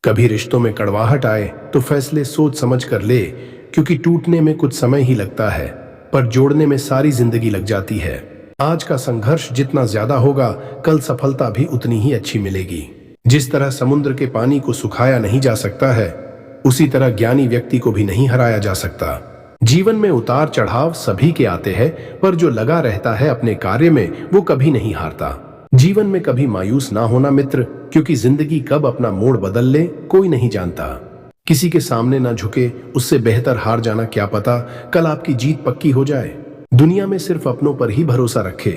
कभी रिश्तों में कड़वाहट आए तो फैसले सोच समझ कर ले, क्योंकि टूटने में कुछ समय ही लगता है पर जोड़ने में सारी जिंदगी लग जाती है। आज का संघर्ष जितना ज्यादा होगा, कल सफलता भी उतनी ही अच्छी मिलेगी। जिस तरह समुद्र के पानी को सुखाया नहीं जा सकता है, उसी तरह ज्ञानी व्यक्ति को भी नहीं हराया जा सकता। जीवन में उतार चढ़ाव सभी के आते हैं, पर जो लगा रहता है अपने कार्य में वो कभी नहीं हारता। जीवन में कभी मायूस ना होना मित्र, क्योंकि जिंदगी कब अपना मोड़ बदल ले कोई नहीं जानता। किसी के सामने ना झुके, उससे बेहतर हार जाना, क्या पता कल आपकी जीत पक्की हो जाए। दुनिया में सिर्फ अपनों पर ही भरोसा रखे,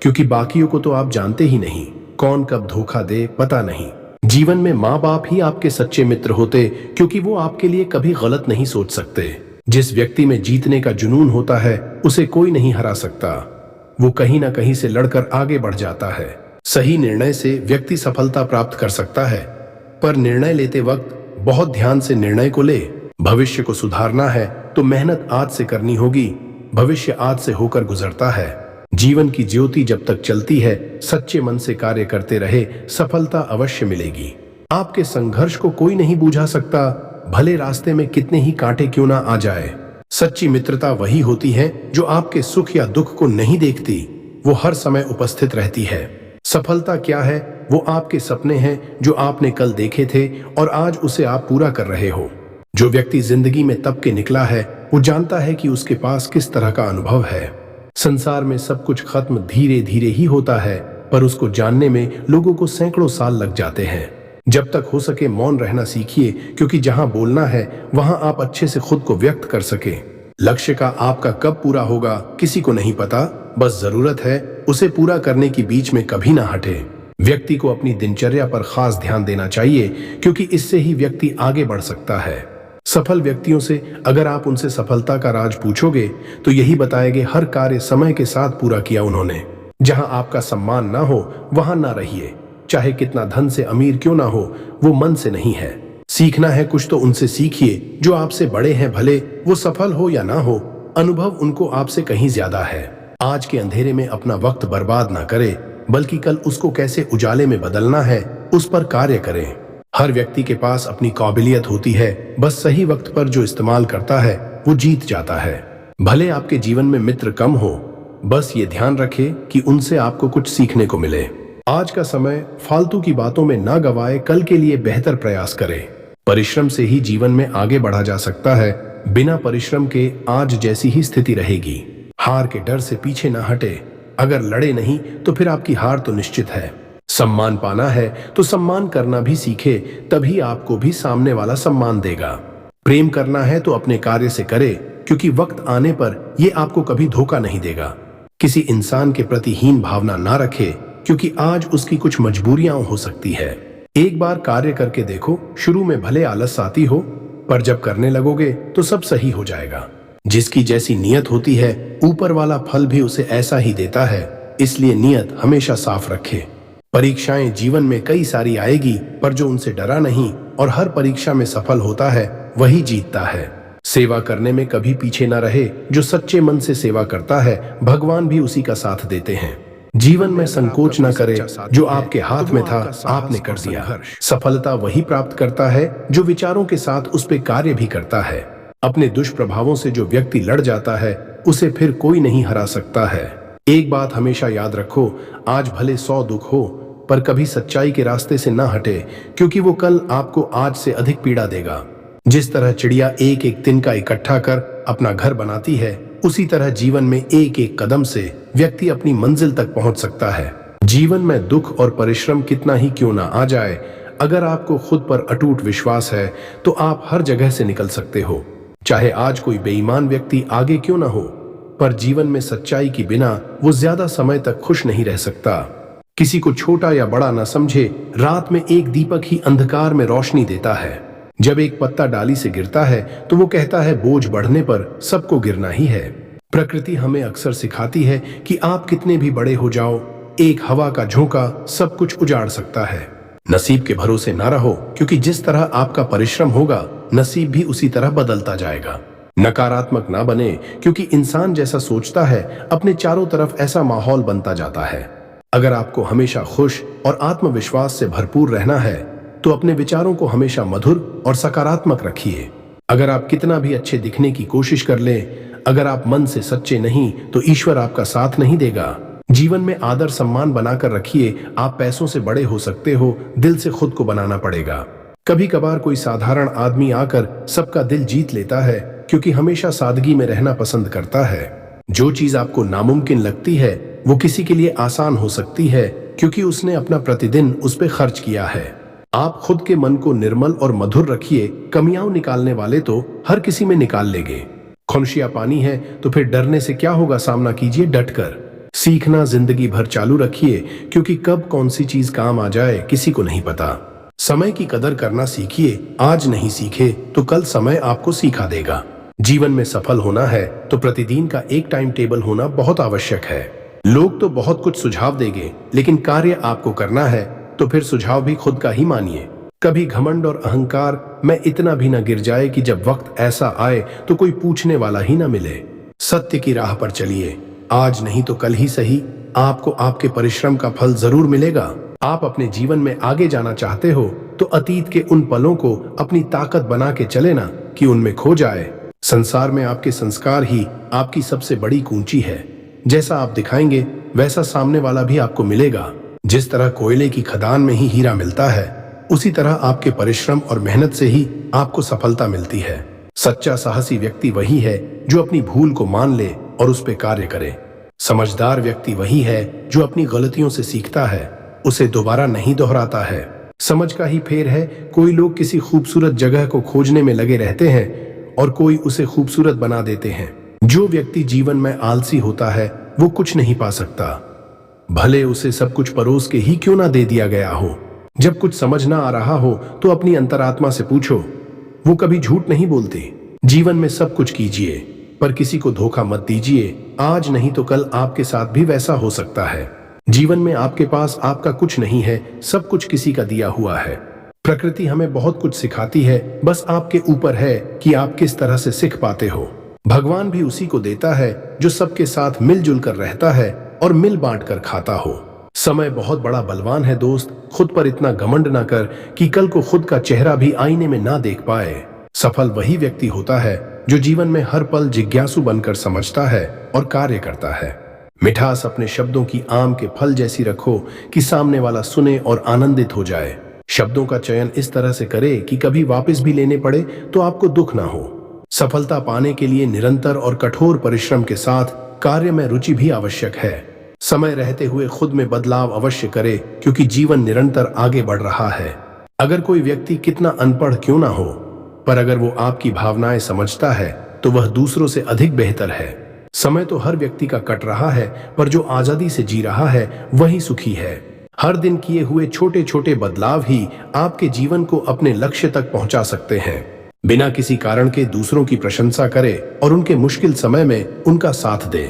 क्योंकि बाकियों को तो आप जानते ही नहीं, कौन कब धोखा दे पता नहीं। जीवन में माँ बाप ही आपके सच्चे मित्र होते, क्योंकि वो आपके लिए कभी गलत नहीं सोच सकते। जिस व्यक्ति में जीतने का जुनून होता है उसे कोई नहीं हरा सकता। वो कहीं ना कहीं से लड़कर आगे बढ़ जाता है। सही निर्णय से व्यक्ति सफलता प्राप्त कर सकता है, पर निर्णय लेते वक्त बहुत ध्यान से निर्णय को ले। भविष्य को सुधारना है तो मेहनत आज से करनी होगी, भविष्य आज से होकर गुजरता है। जीवन की ज्योति जब तक चलती है, सच्चे मन से कार्य करते रहे, सफलता अवश्य मिलेगी। आपके संघर्ष को कोई नहीं बुझा सकता, भले रास्ते में कितने ही कांटे क्यों ना आ जाए। सच्ची मित्रता वही होती है जो आपके सुख या दुख को नहीं देखती, वो हर समय उपस्थित रहती है। सफलता क्या है? वो आपके सपने हैं जो आपने कल देखे थे और आज उसे आप पूरा कर रहे हो। जो व्यक्ति जिंदगी में तब के निकला है वो जानता है कि उसके पास किस तरह का अनुभव है। संसार में सब कुछ खत्म धीरे धीरे ही होता है, पर उसको जानने में लोगों को सैकड़ों साल लग जाते हैं। जब तक हो सके मौन रहना सीखिए, क्योंकि जहां बोलना है वहां आप अच्छे से खुद को व्यक्त कर सके। लक्ष्य का आपका कब पूरा होगा किसी को नहीं पता, बस जरूरत है उसे पूरा करने की बीच में कभी ना हटे। व्यक्ति को अपनी दिनचर्या पर खास ध्यान देना चाहिए, क्योंकि इससे ही व्यक्ति आगे बढ़ सकता है। सफल व्यक्तियों से अगर आप उनसे सफलता का राज पूछोगे तो यही बताएंगे, हर कार्य समय के साथ पूरा किया उन्होंने। जहां आपका सम्मान ना हो वहां ना रहिए, चाहे कितना धन से अमीर क्यों ना हो, वो मन से नहीं है। सीखना है कुछ तो उनसे सीखिए जो आपसे बड़े हैं, भले वो सफल हो या ना हो, अनुभव उनको आपसे कहीं ज्यादा है। आज के अंधेरे में अपना वक्त बर्बाद ना करें, बल्कि कल उसको कैसे उजाले में बदलना है उस पर कार्य करें। हर व्यक्ति के पास अपनी काबिलियत होती है, बस सही वक्त पर जो इस्तेमाल करता है वो जीत जाता है। भले आपके जीवन में मित्र कम हो, बस ये ध्यान रखें कि उनसे आपको कुछ सीखने को मिले। आज का समय फालतू की बातों में ना गवाए, कल के लिए बेहतर प्रयास करें। परिश्रम से ही जीवन में आगे बढ़ा जा सकता है, बिना परिश्रम के आज जैसी ही स्थिति रहेगी। हार के डर से पीछे ना हटे, अगर लड़े नहीं तो फिर आपकी हार तो निश्चित है। सम्मान पाना है तो सम्मान करना भी सीखे, तभी आपको भी सामने वाला सम्मान देगा। प्रेम करना है तो अपने कार्य से करे, क्योंकि वक्त आने पर ये आपको कभी धोखा नहीं देगा। किसी इंसान के प्रति हीन भावना ना रखे, क्योंकि आज उसकी कुछ मजबूरियां हो सकती है। एक बार कार्य करके देखो, शुरू में भले आलस आती हो, पर जब करने लगोगे तो सब सही हो जाएगा। जिसकी जैसी नियत होती है, ऊपर वाला फल भी उसे ऐसा ही देता है, इसलिए नियत हमेशा साफ रखे। परीक्षाएं जीवन में कई सारी आएगी, पर जो उनसे डरा नहीं और हर परीक्षा में सफल होता है वही जीतता है। सेवा करने में कभी पीछे न रहे, जो सच्चे मन से सेवा करता है भगवान भी उसी का साथ देते हैं। जीवन में संकोच न करे, जो आपके हाथ में था आपने कर दिया। सफलता वही प्राप्त करता है जो विचारों के साथ उस पे कार्य भी करता है। अपने दुष्प्रभावों से जो व्यक्ति लड़ जाता है उसे फिर कोई नहीं हरा सकता है। एक बात हमेशा याद रखो, आज भले 100 दुख हो, पर कभी सच्चाई के रास्ते से ना हटे, क्योंकि वो कल आपको आज से अधिक पीड़ा देगा। जिस तरह चिड़िया एक एक तिनका इकट्ठा कर अपना घर बनाती है, उसी तरह जीवन में एक एक कदम से व्यक्ति अपनी मंजिल तक पहुंच सकता है। जीवन में दुख और परिश्रम कितना ही क्यों ना आ जाए, अगर आपको खुद पर अटूट विश्वास है तो आप हर जगह से निकल सकते हो। चाहे आज कोई बेईमान व्यक्ति आगे क्यों ना हो, पर जीवन में सच्चाई के बिना वो ज्यादा समय तक खुश नहीं रह सकता। किसी को छोटा या बड़ा ना समझे, रात में एक दीपक ही अंधकार में रोशनी देता है। जब एक पत्ता डाली से गिरता है तो वो कहता है बोझ बढ़ने पर सबको गिरना ही है। प्रकृति हमें अक्सर सिखाती है कि आप कितने भी बड़े हो जाओ, एक हवा का झोंका सब कुछ उजाड़ सकता है। नसीब के भरोसे ना रहो, क्योंकि जिस तरह आपका परिश्रम होगा नसीब भी उसी तरह बदलता जाएगा। नकारात्मक ना बने, क्योंकि इंसान जैसा सोचता है अपने चारों तरफ ऐसा माहौल बनता जाता है। अगर आपको हमेशा खुश और आत्मविश्वास से भरपूर रहना है तो अपने विचारों को हमेशा मधुर और सकारात्मक रखिए। अगर आप कितना भी अच्छे दिखने की कोशिश कर लें, अगर आप मन से सच्चे नहीं तो ईश्वर आपका साथ नहीं देगा। जीवन में आदर सम्मान बनाकर रखिए। आप पैसों से बड़े हो सकते हो, दिल से खुद को बनाना पड़ेगा। कभी कभार कोई साधारण आदमी आकर सबका दिल जीत लेता है, क्योंकि हमेशा सादगी में रहना पसंद करता है। जो चीज आपको नामुमकिन लगती है वो किसी के लिए आसान हो सकती है, क्योंकि उसने अपना प्रतिदिन उस पर खर्च किया है। आप खुद के मन को निर्मल और मधुर रखिए। कमियां निकालने वाले तो हर किसी में निकाल लेंगे। खुनशिया पानी है तो फिर डरने से क्या होगा, सामना कीजिए डटकर। सीखना जिंदगी भर चालू रखिए, क्योंकि कब कौन सी चीज काम आ जाए किसी को नहीं पता। समय की कदर करना सीखिए। आज नहीं सीखे तो कल समय आपको सिखा देगा। जीवन में सफल होना है तो प्रतिदिन का एक टाइम टेबल होना बहुत आवश्यक है। लोग तो बहुत कुछ सुझाव देंगे, लेकिन कार्य आपको करना है तो फिर सुझाव भी खुद का ही मानिए। कभी घमंड और अहंकार में इतना भी न गिर जाए कि जब वक्त ऐसा आए तो कोई पूछने वाला ही न मिले। सत्य की राह पर चलिए। आज नहीं तो कल ही सही, आपको आपके परिश्रम का फल जरूर मिलेगा। आप अपने जीवन में आगे जाना चाहते हो तो अतीत के उन पलों को अपनी ताकत बना के चले ना कि उनमें खो जाए। संसार में आपके संस्कार ही आपकी सबसे बड़ी कुंजी है। जैसा आप दिखाएंगे वैसा सामने वाला भी आपको मिलेगा। जिस तरह कोयले की खदान में ही हीरा मिलता है, उसी तरह आपके परिश्रम और मेहनत से ही आपको सफलता मिलती है। सच्चा साहसी व्यक्ति वही है जो अपनी भूल को मान ले और उस पर कार्य करे। समझदार व्यक्ति वही है जो अपनी गलतियों से सीखता है, उसे दोबारा नहीं दोहराता है। समझ का ही फेर है, कोई लोग किसी खूबसूरत जगह को खोजने में लगे रहते हैं और कोई उसे खूबसूरत बना देते हैं। जो व्यक्ति जीवन में आलसी होता है वो कुछ नहीं पा सकता, भले उसे सब कुछ परोस के ही क्यों ना दे दिया गया हो। जब कुछ समझ ना आ रहा हो तो अपनी अंतरात्मा से पूछो, वो कभी झूठ नहीं बोलते। जीवन में सब कुछ कीजिए पर किसी को धोखा मत दीजिए। आज नहीं तो कल आपके साथ भी वैसा हो सकता है। जीवन में आपके पास आपका कुछ नहीं है, सब कुछ किसी का दिया हुआ है। प्रकृति हमें बहुत कुछ सिखाती है, बस आपके ऊपर है कि आप किस तरह से सीख पाते हो। भगवान भी उसी को देता है जो सबके साथ मिलजुल कर रहता है और मिल बांट कर खाता हो। समय बहुत बड़ा बलवान है दोस्त, खुद पर इतना घमंड ना कर कि कल को खुद का चेहरा भी आईने में ना देख पाए। सफल वही व्यक्ति होता है जो जीवन में हर पल जिज्ञासु बनकर समझता है और कार्य करता है। मिठास अपने शब्दों की आम के फल जैसी रखो कि सामने वाला सुने और आनंदित हो जाए। शब्दों का चयन इस तरह से करे कि कभी वापस भी लेने पड़े तो आपको दुख ना हो। सफलता पाने के लिए निरंतर और कठोर परिश्रम के साथ कार्य में रुचि भी आवश्यक है। समय रहते हुए खुद में बदलाव अवश्य करे, क्योंकि जीवन निरंतर आगे बढ़ रहा है। अगर कोई व्यक्ति कितना अनपढ़ क्यों ना हो, पर अगर वो आपकी भावनाएं समझता है तो वह दूसरों से अधिक बेहतर है। समय तो हर व्यक्ति का कट रहा है, पर जो आजादी से जी रहा है वही सुखी है। हर दिन किए हुए छोटे छोटे बदलाव ही आपके जीवन को अपने लक्ष्य तक पहुंचा सकते हैं। बिना किसी कारण के दूसरों की प्रशंसा करे और उनके मुश्किल समय में उनका साथ दे।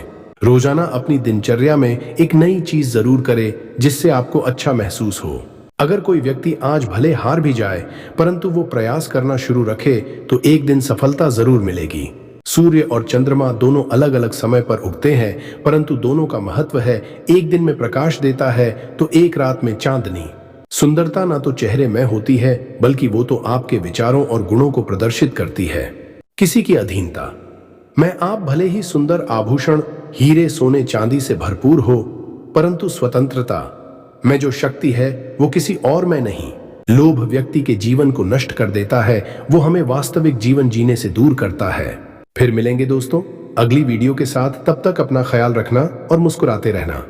रोजाना अपनी दिनचर्या में एक नई चीज जरूर करे जिससे आपको अच्छा महसूस हो। अगर कोई व्यक्ति आज भले हार भी जाए, परंतु वो प्रयास करना शुरू रखे तो एक दिन सफलता जरूर मिलेगी। सूर्य और चंद्रमा दोनों अलग अलग समय पर उगते हैं, परंतु दोनों का महत्व है, एक दिन में प्रकाश देता है तो एक रात में चांदनी। सुंदरता ना तो चेहरे में होती है, बल्कि वो तो आपके विचारों और गुणों को प्रदर्शित करती है। किसी की अधीनता में आप भले ही सुंदर आभूषण, हीरे, सोने, चांदी से भरपूर हो, परंतु स्वतंत्रता में जो शक्ति है वो किसी और में नहीं। लोभ व्यक्ति के जीवन को नष्ट कर देता है, वो हमें वास्तविक जीवन जीने से दूर करता है। फिर मिलेंगे दोस्तों अगली वीडियो के साथ, तब तक अपना ख्याल रखना और मुस्कुराते रहना।